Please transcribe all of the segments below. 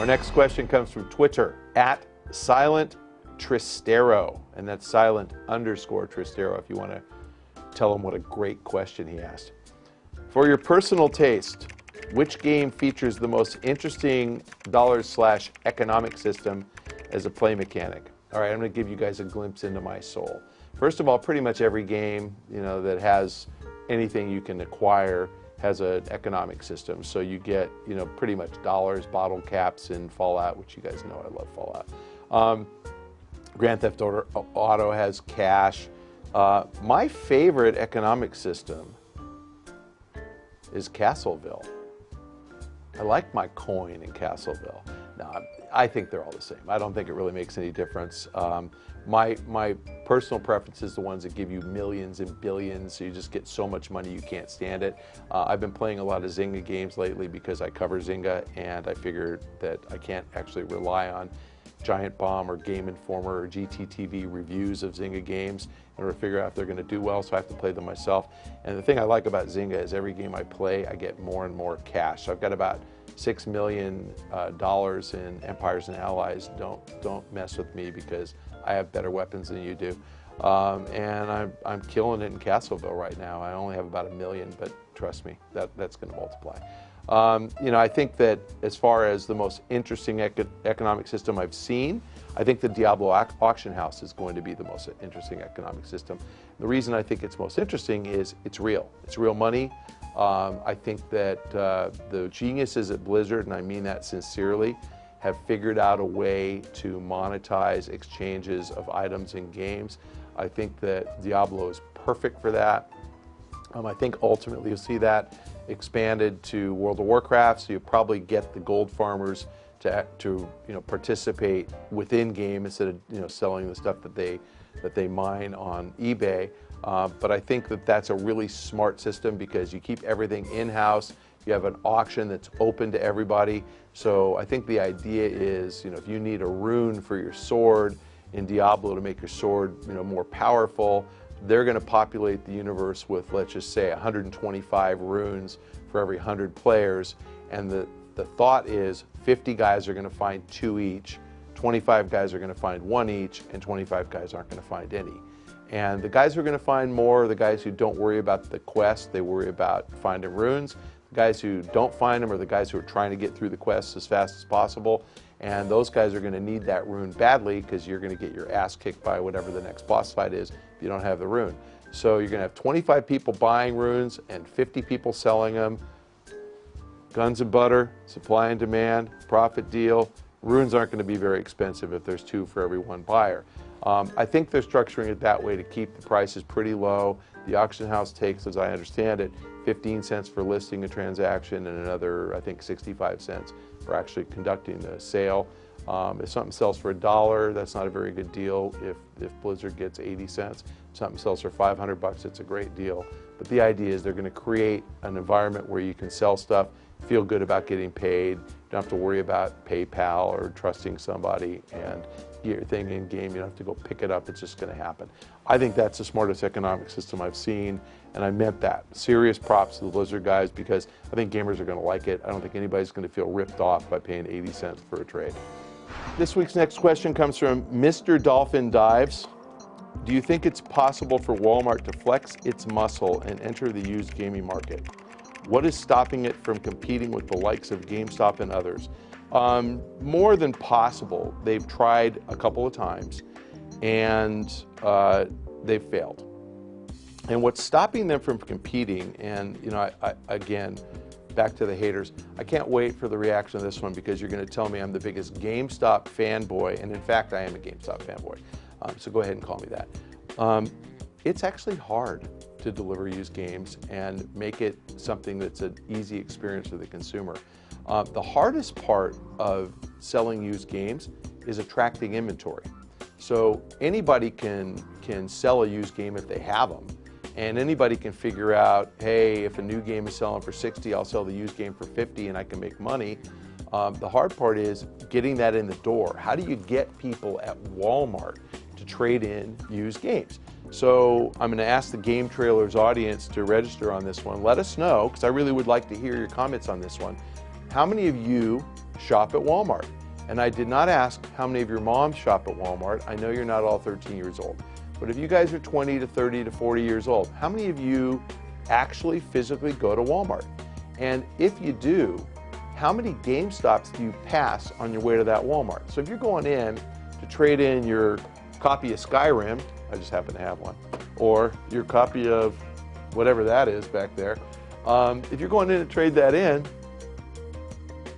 Our next question comes from Twitter, at Silent Tristero, and that's silent_Tristero if you want to tell him what a great question he asked. For your personal taste, which game features the most interesting dollars/economic system as a play mechanic? All right, I'm going to give you guys a glimpse into my soul. First of all, pretty much every game, that has anything you can acquire has an economic system. So you get, pretty much dollars, bottle caps in Fallout, which you guys know I love Fallout. Grand Theft Auto has cash. My favorite economic system is Castleville. I like my coin in Castleville. No, I think they're all the same. I don't think it really makes any difference. My personal preference is the ones that give you millions and billions, so you just get so much money you can't stand it. I've been playing a lot of Zynga games lately because I cover Zynga, and I figured that I can't actually rely on Giant Bomb or Game Informer or GTTV reviews of Zynga games in order to figure out if they're going to do well, so I have to play them myself. And the thing I like about Zynga is every game I play, I get more and more cash. So I've got about $6 million in Empires and Allies. Don't mess with me because I have better weapons than you do. And I'm killing it in Castleville right now. I only have about $1 million, but trust me, that's going to multiply. I think that as far as the most interesting economic system I've seen, I think the Diablo auction house is going to be the most interesting economic system. The reason I think it's most interesting is it's real. It's real money. I think that the geniuses at Blizzard, and I mean that sincerely, have figured out a way to monetize exchanges of items in games. I think that Diablo is perfect for that. I think ultimately you'll see that expanded to World of Warcraft, so you'll probably get the gold farmers to participate within game instead of selling the stuff that they mine on eBay. But I think that that's a really smart system because you keep everything in-house. You have an auction that's open to everybody. So I think the idea is, if you need a rune for your sword in Diablo to make your sword, more powerful, they're going to populate the universe with, let's just say, 125 runes for every 100 players. And the thought is 50 guys are going to find 2 each, 25 guys are going to find 1 each, and 25 guys aren't going to find any. And the guys who are going to find more are the guys who don't worry about the quest, they worry about finding runes. The guys who don't find them are the guys who are trying to get through the quest as fast as possible. And those guys are going to need that rune badly because you're going to get your ass kicked by whatever the next boss fight is if you don't have the rune. So you're going to have 25 people buying runes and 50 people selling them. Guns and butter, supply and demand, profit deal. Runes aren't going to be very expensive if there's 2 for every 1 buyer. I think they're structuring it that way to keep the prices pretty low. The auction house takes, as I understand it, 15 cents for listing a transaction and another, I think, 65 cents for actually conducting the sale. If something sells for $1, that's not a very good deal. If Blizzard gets 80 cents, if something sells for 500 bucks, it's a great deal. But the idea is they're going to create an environment where you can sell stuff, feel good about getting paid, don't have to worry about PayPal or trusting somebody, and get your thing in game, you don't have to go pick it up, it's just going to happen. I think that's the smartest economic system I've seen, and I meant that. Serious props to the Blizzard guys because I think gamers are going to like it. I don't think anybody's going to feel ripped off by paying 80 cents for a trade. This week's next question comes from Mr. Dolphin Dives. Do you think it's possible for Walmart to flex its muscle and enter the used gaming market? What is stopping it from competing with the likes of GameStop and others? More than possible. They've tried a couple of times and they've failed. And what's stopping them from competing, and again, back to the haters, I can't wait for the reaction of this one because you're going to tell me I'm the biggest GameStop fanboy, and in fact I am a GameStop fanboy, so go ahead and call me that. It's actually hard to deliver used games and make it something that's an easy experience for the consumer. The hardest part of selling used games is attracting inventory. So anybody can sell a used game if they have them, and anybody can figure out, hey, if a new game is selling for 60, I'll sell the used game for 50 and I can make money. The hard part is getting that in the door. How do you get people at Walmart to trade in used games? So I'm going to ask the Game Trailers audience to register on this one. Let us know, because I really would like to hear your comments on this one. How many of you shop at Walmart. And I did not ask how many of your moms shop at Walmart. I know you're not all 13 years old. But if you guys are 20 to 30 to 40 years old, how many of you actually physically go to Walmart? And if you do, how many GameStops do you pass on your way to that Walmart? So if you're going in to trade in your copy of Skyrim, I just happen to have one, or your copy of whatever that is back there, if you're going in to trade that in,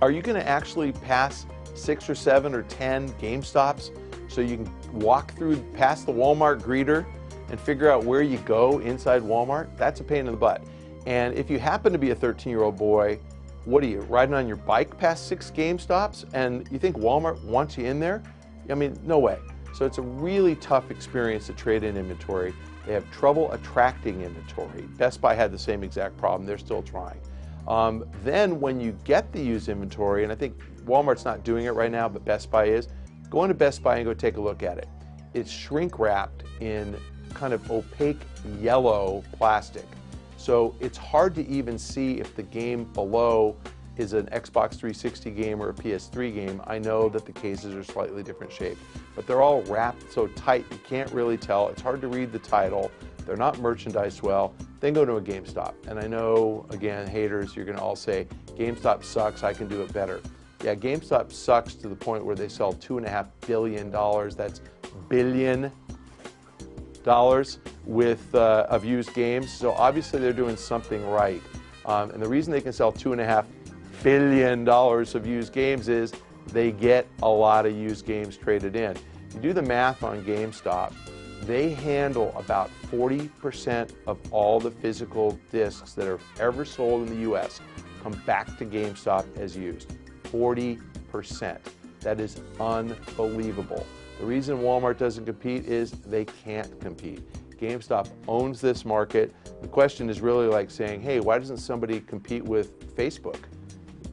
are you going to actually pass 6 or 7 or 10 GameStops so you can walk through past the Walmart greeter and figure out where you go inside Walmart? That's a pain in the butt. And if you happen to be a 13-year-old boy, what are you, riding on your bike past 6 GameStops and you think Walmart wants you in there? I mean, no way. So it's a really tough experience to trade in inventory. They have trouble attracting inventory. Best Buy had the same exact problem. They're still trying. Then when you get the used inventory, and I think Walmart's not doing it right now, but Best Buy is, go into Best Buy and go take a look at it. It's shrink wrapped in kind of opaque yellow plastic. So it's hard to even see if the game below is an Xbox 360 game or a PS3 game. I know that the cases are slightly different shape, but they're all wrapped so tight you can't really tell. It's hard to read the title. They're not merchandised well. Then go to a GameStop. And I know, again, haters, you're gonna all say, GameStop sucks, I can do it better. Yeah, GameStop sucks to the point where they sell $2.5 billion, that's billion dollars with of used games. So obviously they're doing something right. And the reason they can sell $2.5 billion of used games is they get a lot of used games traded in. You do the math on GameStop, they handle about 40% of all the physical discs that are ever sold in the US come back to GameStop as used. 40%. That is unbelievable. The reason Walmart doesn't compete is they can't compete. GameStop owns this market. The question is really like saying, hey, why doesn't somebody compete with Facebook?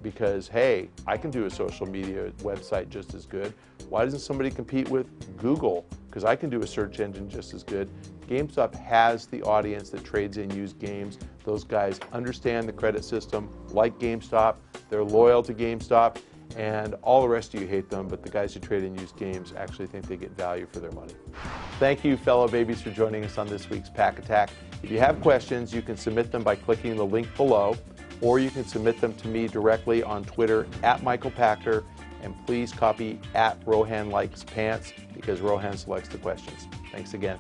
Because, hey, I can do a social media website just as good. Why doesn't somebody compete with Google? Because I can do a search engine just as good. GameStop has the audience that trades in used games. Those guys understand the credit system, like GameStop. They're loyal to GameStop. And all the rest of you hate them, but the guys who trade in used games actually think they get value for their money. Thank you, fellow babies, for joining us on this week's Pach-Attack. If you have questions, you can submit them by clicking the link below, or you can submit them to me directly on Twitter @MichaelPachter, and please copy @RohanLikesPants because Rohan selects the questions. Thanks again.